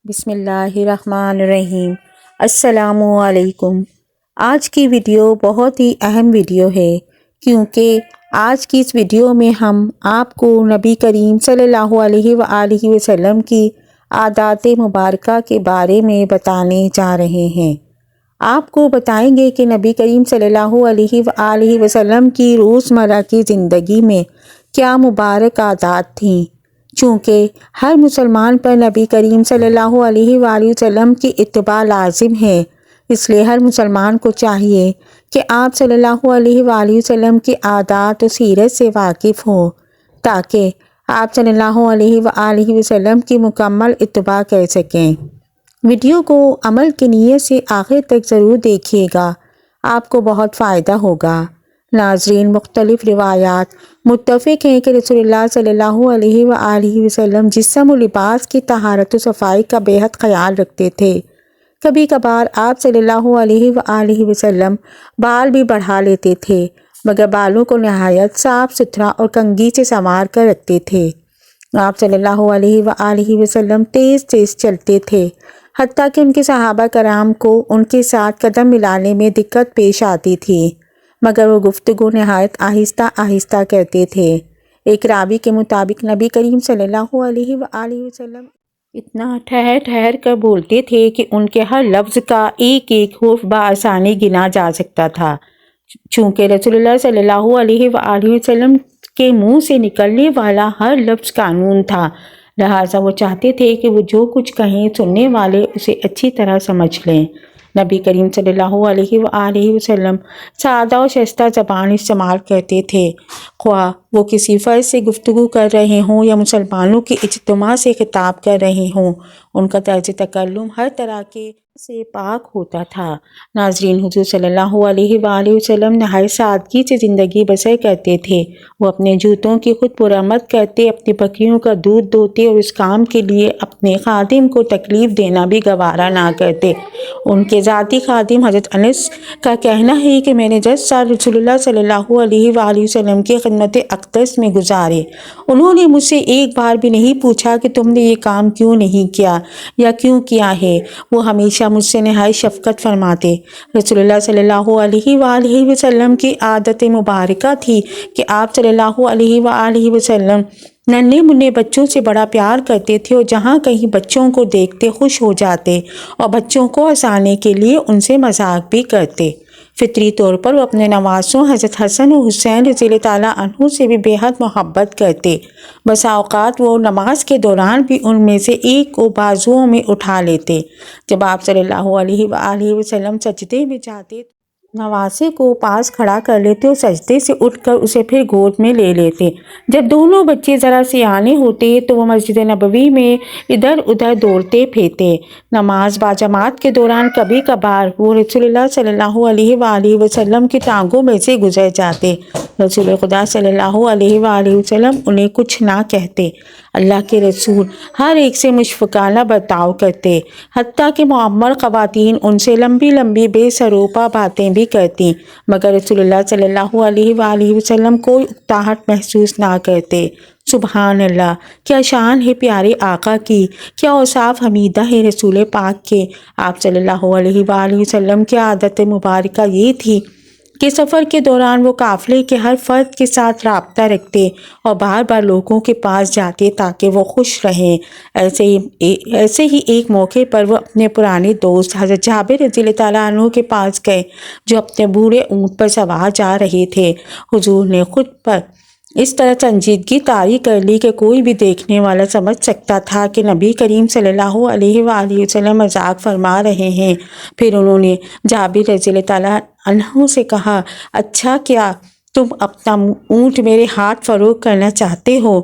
بسم اللہ الرحمن الرحیم۔ السلام علیکم۔ آج کی ویڈیو بہت ہی اہم ویڈیو ہے کیونکہ آج کی اس ویڈیو میں ہم آپ کو نبی کریم صلی اللہ علیہ وآلہ وسلم کی عادات مبارکہ کے بارے میں بتانے جا رہے ہیں۔ آپ کو بتائیں گے کہ نبی کریم صلی اللہ علیہ وآلہ وسلم کی روزمرہ کی زندگی میں کیا مبارک عادات تھیں۔ چونکہ ہر مسلمان پر نبی کریم صلی اللہ علیہ وآلہ وسلم کی اتباع لازم ہے، اس لیے ہر مسلمان کو چاہیے کہ آپ صلی اللہ علیہ وآلہ وسلم کی عادات و سیرت سے واقف ہوں تاکہ آپ صلی اللہ علیہ وآلہ وسلم کی مکمل اتباع کر سکیں۔ ویڈیو کو عمل کی نیت سے آخر تک ضرور دیکھیے گا، آپ کو بہت فائدہ ہوگا۔ ناظرین، مختلف روایات متفق ہیں کہ رسول اللہ صلی اللہ علیہ وآلہ وسلم جسم و لباس کی طہارت و صفائی کا بے حد خیال رکھتے تھے۔ کبھی کبھار آپ صلی اللہ علیہ وآلہ وسلم بال بھی بڑھا لیتے تھے، مگر بالوں کو نہایت صاف ستھرا اور کنگھی سے سنوار کر رکھتے تھے۔ آپ صلی اللہ علیہ وآلہ وسلم تیز تیز چلتے تھے، حتیٰ کہ ان کے صحابہ کرام کو ان کے ساتھ قدم ملانے میں دقت پیش آتی تھی، مگر وہ گفتگو نہایت آہستہ آہستہ کرتے تھے۔ ایک راوی کے مطابق نبی کریم صلی اللہ علیہ وآلہ وسلم اتنا ٹھہر ٹھہر کر بولتے تھے کہ ان کے ہر لفظ کا ایک ایک حرف بآسانی گنا جا سکتا تھا۔ چونکہ رسول اللہ صلی اللہ علیہ وآلہ وسلم کے منہ سے نکلنے والا ہر لفظ قانون تھا، لہٰذا وہ چاہتے تھے کہ وہ جو کچھ کہیں سننے والے اسے اچھی طرح سمجھ لیں۔ نبی کریم صلی اللہ علیہ وآلہ وسلم سادہ و شائستہ زبان استعمال کرتے تھے، خواہ وہ کسی فرد سے گفتگو کر رہے ہوں یا مسلمانوں کی اجتماع سے خطاب کر رہے ہوں، ان کا طرز تکلم ہر طرح کے سے پاک ہوتا تھا۔ ناظرین، حضور صلی اللہ علیہ وآلہ وسلم نہایت سادگی سے زندگی بسر کرتے تھے۔ وہ اپنے جوتوں کی خود مرمت کرتے، اپنی بکریوں کا دودھ دوتے اور اس کام کے لیے اپنے خادم کو تکلیف دینا بھی گوارا نہ کرتے۔ ان کے ذاتی خادم حضرت انس کا کہنا ہے کہ میں نے 10 سال رسول اللہ صلی اللہ علیہ وآلہ وسلم کی خدمت اقدس میں گزارے، انہوں نے مجھ سے ایک بار بھی نہیں پوچھا کہ تم نے یہ کام کیوں نہیں کیا یا کیوں کیا ہے۔ وہ ہمیشہ مجھ سے نہایت شفقت فرماتے۔ رسول اللہ صلی اللہ علیہ وآلہ وسلم کی عادت مبارکہ تھی کہ آپ صلی اللہ علیہ وآلہ وسلم ننھے منھے بچوں سے بڑا پیار کرتے تھے اور جہاں کہیں بچوں کو دیکھتے خوش ہو جاتے اور بچوں کو ہنسانے کے لیے ان سے مذاق بھی کرتے۔ فطری طور پر وہ اپنے نواسوں حضرت حسن و حسین رضی اللہ تعالیٰ عنہ سے بھی بے حد محبت کرتے۔ بسا اوقات وہ نماز کے دوران بھی ان میں سے ایک کو بازوؤں میں اٹھا لیتے۔ جب آپ صلی اللہ علیہ وآلہ وسلم سجدے میں جاتے نواسے کو پاس کھڑا کر لیتے اور سجدے سے اٹھ کر اسے پھر گود میں لے لیتے۔ جب دونوں بچے ذرا سیانے ہوتے تو وہ مسجد نبوی میں ادھر ادھر دوڑتے پھرتے۔ نماز باجماعت کے دوران کبھی کبھار وہ رسول اللہ صلی اللہ علیہ وآلہ وسلم کی ٹانگوں میں سے گزر جاتے۔ رسول خدا صلی اللہ علیہ وآلہ وسلم انہیں کچھ نہ کہتے۔ اللہ کے رسول ہر ایک سے مشفقانہ برتاؤ کرتے، حتیٰ کہ معمر خواتین ان سے لمبی لمبی بے سروپا باتیں بھی کرتی، مگر رسول اللہ صلی اللہ علیہ وآلہ وسلم کوئی اکتاہٹ محسوس نہ کرتے۔ سبحان اللہ، کیا شان ہے پیارے آقا کی، کیا اوصاف حمیدہ ہے رسول پاک کے۔ آپ صلی اللہ علیہ وآلہ وسلم کی عادت مبارکہ یہ تھی کہ سفر کے دوران وہ قافلے کے ہر فرد کے ساتھ رابطہ رکھتے اور بار بار لوگوں کے پاس جاتے تاکہ وہ خوش رہیں۔ ایسے ہی ایک موقع پر وہ اپنے پرانے دوست حضرت جابر رضی اللہ تعالیٰ عنہ کے پاس گئے جو اپنے بوڑھے اونٹ پر سوار جا رہے تھے۔ حضور نے خود پر اس طرح سنجیدگی طاری کر لی کہ کوئی بھی دیکھنے والا سمجھ سکتا تھا کہ نبی کریم صلی اللہ علیہ وآلہ وسلم مذاق فرما رہے ہیں۔ پھر انہوں نے جابر رضی اللہ تعالیٰ عنہ سے کہا، اچھا کیا تم اپنا اونٹ میرے ہاتھ فروخت کرنا چاہتے ہو؟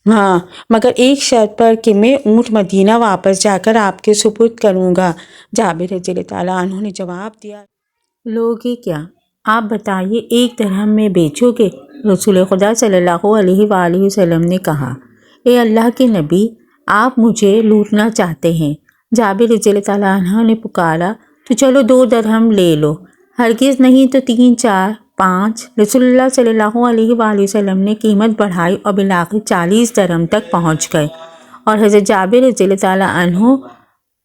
ہاں، مگر ایک شرط پر کہ میں اونٹ مدینہ واپس جا کر آپ کے سپرد کروں گا۔ جابر رضی اللہ تعالیٰ عنہ نے جواب دیا، لوگے کیا؟ آپ بتائیے، 1 درہم میں بیچو گے؟ رسول خدا صلی اللہ علیہ وآلہ وسلم نے کہا، اے اللہ کے نبی، آپ مجھے لوٹنا چاہتے ہیں؟ جابر رضی اللہ تعالیٰ عنہ نے پکارا، تو چلو 2 درہم لے لو، ہرگز نہیں تو 3، 4، 5۔ رسول اللہ صلی اللہ علیہ وآلہ وسلم نے قیمت بڑھائی اور بالآخر 40 درہم تک پہنچ گئے، اور حضرت جابر رضی اللہ تعالیٰ عنہ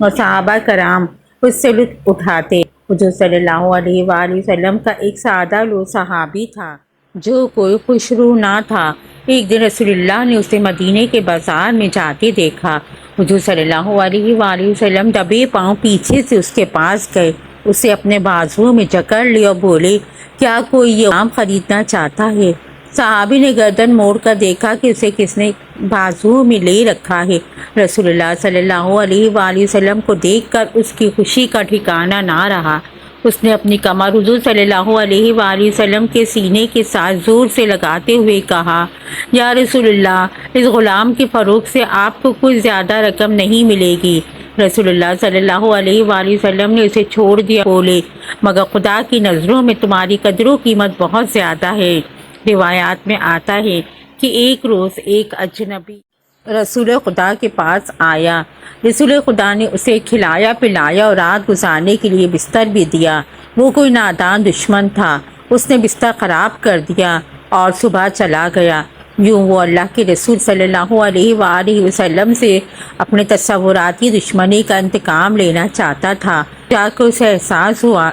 اور صحابہ کرام اس سے لطف اٹھاتے۔ حضور صلی اللہ علیہ وآلہ وسلم کا ایک سادہ لو صحابی تھا جو کوئی خوشرو نہ تھا۔ ایک دن رسول اللہ نے اسے مدینے کے بازار میں جاتے دیکھا۔ حضور صلی اللہ علیہ وآلہ وسلم دبے پاؤں پیچھے سے اس کے پاس گئے، اسے اپنے بازوؤں میں جکڑ لیا اور بولے، کیا کوئی یہ غلام خریدنا چاہتا ہے؟ صحابی نے گردن موڑ کر دیکھا کہ اسے کس نے بازوؤں میں لے رکھا ہے۔ رسول اللہ صلی اللہ علیہ وآلہ وسلم کو دیکھ کر اس کی خوشی کا ٹھکانہ نہ رہا۔ اس نے اپنی کمر حضور صلی اللہ علیہ وآلہ وسلم کے سینے کے ساتھ زور سے لگاتے ہوئے کہا، یا رسول اللہ، اس غلام کے فروخت سے آپ کو کچھ زیادہ رقم نہیں ملے گی۔ رسول اللہ صلی اللہ علیہ وآلہ وسلم نے اسے چھوڑ دیا، بولے، مگر خدا کی نظروں میں تمہاری قدر و قیمت بہت زیادہ ہے۔ روایات میں آتا ہے کہ ایک روز ایک اجنبی رسول خدا کے پاس آیا۔ رسول خدا نے اسے کھلایا پلایا اور رات گزارنے کے لیے بستر بھی دیا۔ وہ کوئی نادان دشمن تھا، اس نے بستر خراب کر دیا اور صبح چلا گیا۔ یوں وہ اللہ کے رسول صلی اللہ علیہ وآلہ وسلم سے اپنے تصوراتی دشمنی کا انتقام لینا چاہتا تھا۔ جا کر اسے احساس ہوا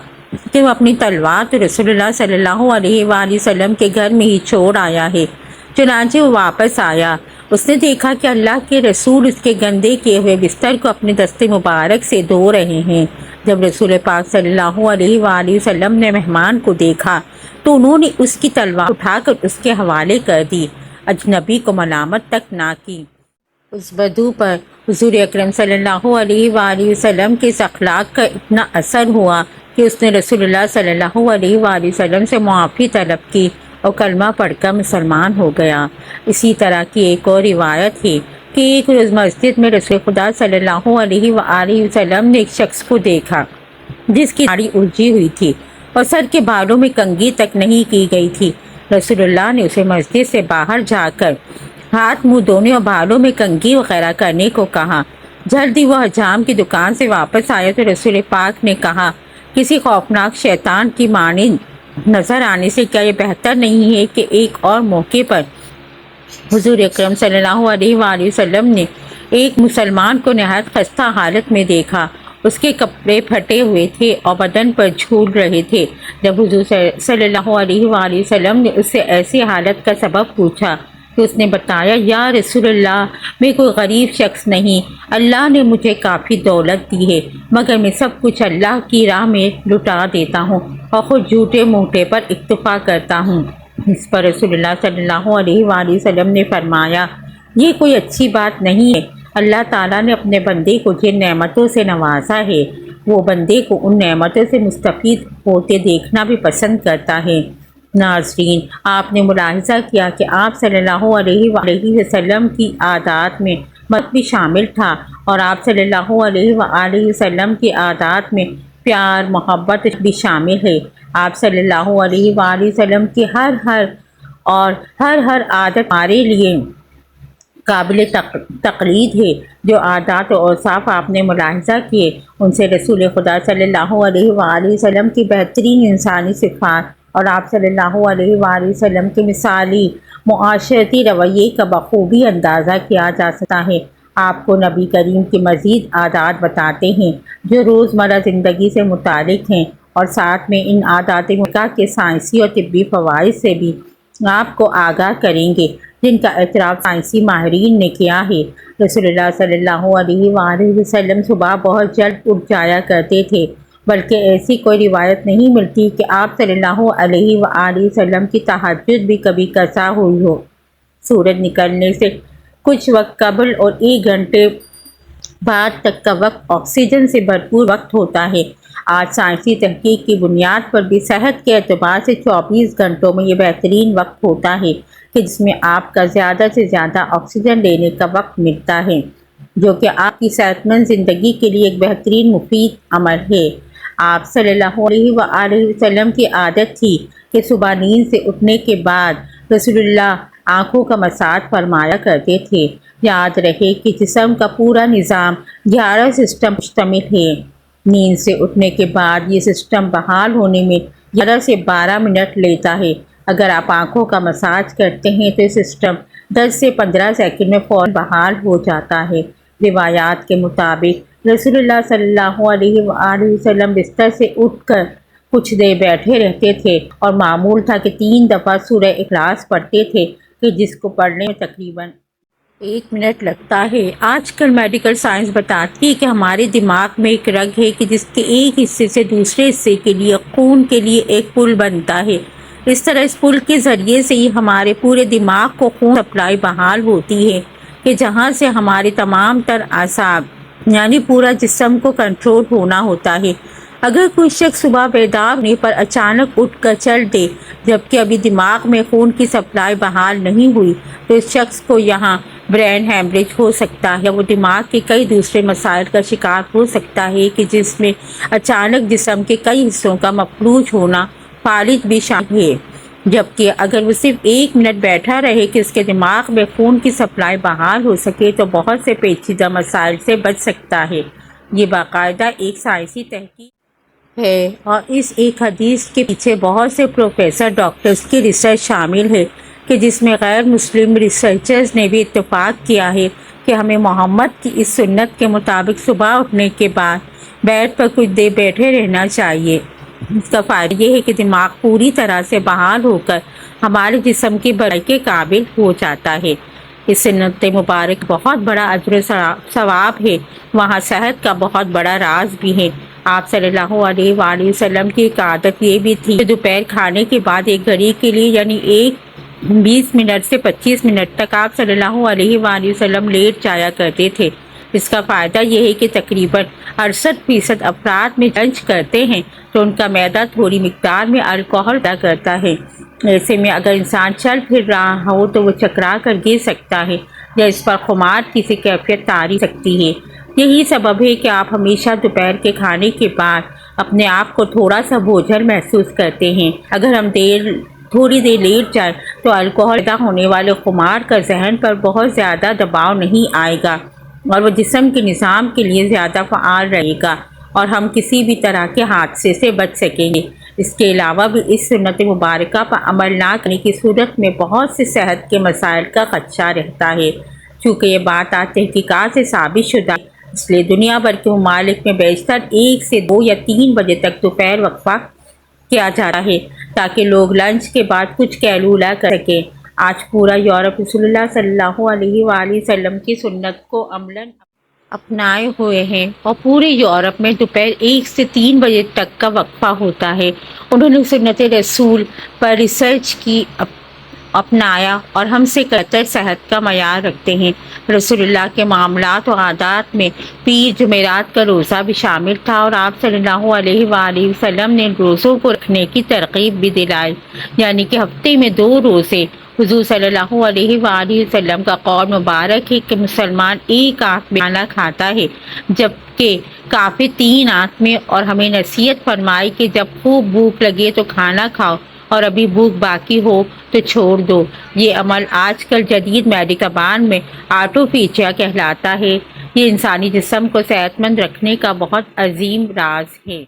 کہ وہ اپنی تلوار تو رسول اللہ صلی اللہ علیہ وآلہ وسلم کے گھر میں ہی چھوڑ آیا ہے۔ چنانچہ وہ واپس آیا۔ اس نے دیکھا کہ اللہ کے رسول اس کے گندے کیے ہوئے بستر کو اپنے دست مبارک سے دھو رہے ہیں۔ جب رسول پاک صلی اللہ علیہ وآلہ وسلم نے مہمان کو دیکھا تو انہوں نے اس کی تلوار اٹھا کر اس کے حوالے کر دی، اجنبی کو ملامت تک نہ کی۔ اس بدو پر حضور اکرم صلی اللہ علیہ وآلہ وسلم کے اس اخلاق کا اتنا اثر ہوا کہ اس نے رسول اللہ صلی اللہ علیہ وآلہ وسلم سے معافی طلب کی اور کلمہ پڑھ کر مسلمان ہو گیا۔ اسی طرح کی ایک اور روایت ہے کہ ایک روز مسجد میں رسول خدا صلی اللہ علیہ وآلہ وسلم نے ایک شخص کو دیکھا جس کی داڑھی الجھی ہوئی تھی اور سر کے بالوں میں کنگھی تک نہیں کی گئی تھی۔ رسول اللہ نے اسے مسجد سے باہر جا کر ہاتھ منہ دھونے اور بالوں میں کنگھی وغیرہ کرنے کو کہا۔ جلدی وہ حجام کی دکان سے واپس آیا تو رسول پاک نے کہا، کسی خوفناک شیطان کی مانند نظر آنے سے کیا یہ بہتر نہیں ہے کہ ایک اور موقع پر حضور اکرم صلی اللہ علیہ وآلہ وسلم نے ایک مسلمان کو نہایت خستہ حالت میں دیکھا۔ اس کے کپڑے پھٹے ہوئے تھے اور بدن پر جھول رہے تھے۔ جب حضور صلی اللہ علیہ وآلہ وسلم نے اس سے ایسی حالت کا سبب پوچھا تو اس نے بتایا، یا رسول اللہ، میں کوئی غریب شخص نہیں، اللہ نے مجھے کافی دولت دی ہے، مگر میں سب کچھ اللہ کی راہ میں لٹا دیتا ہوں اور خود جھوٹے موٹے پر اکتفا کرتا ہوں۔ اس پر رسول اللہ صلی اللہ علیہ وآلہ وسلم نے فرمایا، یہ کوئی اچھی بات نہیں ہے۔ اللہ تعالیٰ نے اپنے بندے کو جن نعمتوں سے نوازا ہے وہ بندے کو ان نعمتوں سے مستفید ہوتے دیکھنا بھی پسند کرتا ہے۔ ناظرین، آپ نے ملاحظہ کیا کہ آپ صلی اللہ علیہ وآلہ وسلم کی عادات میں مت بھی شامل تھا، اور آپ صلی اللہ علیہ وآلہ وسلم کی عادات میں پیار محبت بھی شامل ہے۔ آپ صلی اللہ علیہ وآلہ وسلم کی ہر عادت ہمارے لیے قابل تقلید ہے۔ جو عادات و اوصاف آپ نے ملاحظہ کیے ان سے رسول خدا صلی اللہ علیہ وآلہ وسلم کی بہترین انسانی صفات اور آپ صلی اللہ علیہ وآلہ وسلم کے مثالی معاشرتی رویے کا بخوبی اندازہ کیا جا سکتا ہے۔ آپ کو نبی کریم کی مزید عادات بتاتے ہیں جو روزمرہ زندگی سے متعلق ہیں، اور ساتھ میں ان عادات مکہ کے سائنسی اور طبی فوائد سے بھی آپ کو آگاہ کریں گے جن کا اعتراف سائنسی ماہرین نے کیا ہے۔ رسول اللہ صلی اللہ علیہ وآلہ وسلم صبح بہت جلد اٹھ جایا کرتے تھے، بلکہ ایسی کوئی روایت نہیں ملتی کہ آپ صلی اللہ علیہ وآلہ وسلم کی تہجد بھی کبھی قضا ہوئی ہو۔ سورج نکلنے سے کچھ وقت قبل اور 1 گھنٹے بعد تک کا وقت آکسیجن سے بھرپور وقت ہوتا ہے۔ آج سائنسی تحقیق کی بنیاد پر بھی صحت کے اعتبار سے 24 گھنٹوں میں یہ بہترین وقت ہوتا ہے کہ جس میں آپ کا زیادہ سے زیادہ آکسیجن لینے کا وقت ملتا ہے، جو کہ آپ کی صحت مند زندگی کے لیے ایک بہترین مفید عمل ہے۔ آپ صلی اللہ علیہ وآلہ وسلم کی عادت تھی کہ صبح نیند سے اٹھنے کے بعد رسول اللہ آنکھوں کا مساج فرمایا کرتے تھے۔ یاد رہے کہ جسم کا پورا نظام 11 سسٹم مشتمل ہے۔ نیند سے اٹھنے کے بعد یہ سسٹم بحال ہونے میں 11 سے 12 منٹ لیتا ہے۔ اگر آپ آنکھوں کا مساج کرتے ہیں تو یہ سسٹم 10 سے 15 سیکنڈ میں فوراً بحال ہو جاتا ہے۔ روایات کے مطابق رسول اللہ صلی اللہ علیہ وآلہ وسلم بستر سے اٹھ کر کچھ دیر بیٹھے رہتے تھے اور معمول تھا کہ 3 دفعہ سورہ اخلاص پڑھتے تھے کہ جس کو پڑھنے میں تقریباً 1 منٹ لگتا ہے۔ آج کل میڈیکل سائنس بتاتی ہے کہ ہمارے دماغ میں ایک رگ ہے کہ جس کے ایک حصے سے دوسرے حصے کے لیے خون کے لیے ایک پل بنتا ہے۔ اس طرح اس پل کے ذریعے سے ہی ہمارے پورے دماغ کو خون سپلائی بحال ہوتی ہے کہ جہاں سے ہمارے تمام تر اعصاب یعنی پورا جسم کو کنٹرول ہونا ہوتا ہے۔ اگر کوئی شخص صبح بیدار ہونے پر اچانک اٹھ کر چل دے جبکہ ابھی دماغ میں خون کی سپلائی بحال نہیں ہوئی تو اس شخص کو یہاں برین ہیمریج ہو سکتا ہے۔ وہ دماغ کے کئی دوسرے مسائل کا شکار ہو سکتا ہے کہ جس میں اچانک جسم کے کئی حصوں کا مفلوج ہونا فالج بھی شامل ہے، جبکہ اگر وہ صرف 1 منٹ بیٹھا رہے کہ اس کے دماغ میں خون کی سپلائی بحال ہو سکے تو بہت سے پیچیدہ مسائل سے بچ سکتا ہے۔ یہ باقاعدہ ایک سائنسی تحقیق ہے اور اس ایک حدیث کے پیچھے بہت سے پروفیسر ڈاکٹرز کی ریسرچ شامل ہے کہ جس میں غیر مسلم ریسرچرز نے بھی اتفاق کیا ہے کہ ہمیں محمد کی اس سنت کے مطابق صبح اٹھنے کے بعد بیڈ پر کچھ دیر بیٹھے رہنا چاہیے۔ اس کا فائدہ یہ ہے کہ دماغ پوری طرح سے بحال ہو کر ہمارے جسم کی بڑائی کے قابل ہو جاتا ہے۔ اس سنت مبارک بہت بڑا اجر و ثواب ہے، وہاں صحت کا بہت بڑا راز بھی ہے۔ آپ صلی اللہ علیہ وآلہ وسلم کی ایک عادت یہ بھی تھی کہ دوپہر کھانے کے بعد 1 گھڑی کے لیے یعنی 20 منٹ سے 25 منٹ تک آپ صلی اللہ علیہ وآلہ وسلم لیٹ جایا کرتے تھے۔ اس کا فائدہ یہ ہے کہ تقریباً 68% افراد میں لنچ کرتے ہیں تو ان کا معدہ تھوڑی مقدار میں الکحل پیدا کرتا ہے۔ ایسے میں اگر انسان چل پھر رہا ہو تو وہ چکرا کر گر سکتا ہے یا اس پر خمار کی سی کیفیت طاری سکتی ہے۔ یہی سبب ہے کہ آپ ہمیشہ دوپہر کے کھانے کے بعد اپنے آپ کو تھوڑا سا بوجھل محسوس کرتے ہیں۔ اگر ہم تھوڑی دیر لیٹ جائیں تو الکحل پیدا ہونے والے خمار کا ذہن پر بہت زیادہ دباؤ نہیں آئے گا اور وہ جسم کے نظام کے لیے زیادہ فعال رہے گا اور ہم کسی بھی طرح کے حادثے سے بچ سکیں گے۔ اس کے علاوہ بھی اس سنت مبارکہ پر عمل نہ کرنے کی صورت میں بہت سے صحت کے مسائل کا خدشہ رہتا ہے۔ چونکہ یہ بات تحقیقات سے ثابت شدہ ہے، اس لیے دنیا بھر کے ممالک میں بیشتر 1 سے 2 یا 3 بجے تک دوپہر وقفہ کیا جاتا ہے تاکہ لوگ لنچ کے بعد کچھ قیلولہ کر سکیں۔ آج پورا یورپ رسول اللہ صلی اللہ علیہ وآلہ وسلم کی سنت کو عملاً اپنائے ہوئے ہیں اور پورے یورپ میں دوپہر 1 سے 3 بجے تک کا وقفہ ہوتا ہے۔ انہوں نے سنت رسول پر ریسرچ کی اپنایا اور ہم سے بہتر صحت کا معیار رکھتے ہیں۔ رسول اللہ کے معاملات و عادات میں پیر جمعرات کا روزہ بھی شامل تھا اور آپ صلی اللہ علیہ وآلہ وسلم نے روزوں کو رکھنے کی ترغیب بھی دلائی، یعنی کہ ہفتے میں 2 روزے۔ حضور صلی اللہ علیہ وآلہ وسلم کا قول مبارک ہے کہ مسلمان 1 آنکھ میں کھانا کھاتا ہے جبکہ کافر 3 آنکھ میں، اور ہمیں نصیحت فرمائی کہ جب خوب بھوک لگے تو کھانا کھاؤ اور ابھی بھوک باقی ہو تو چھوڑ دو۔ یہ عمل آج کل جدید میڈیکل زبان میں آٹوفیجیا کہلاتا ہے۔ یہ انسانی جسم کو صحت مند رکھنے کا بہت عظیم راز ہے۔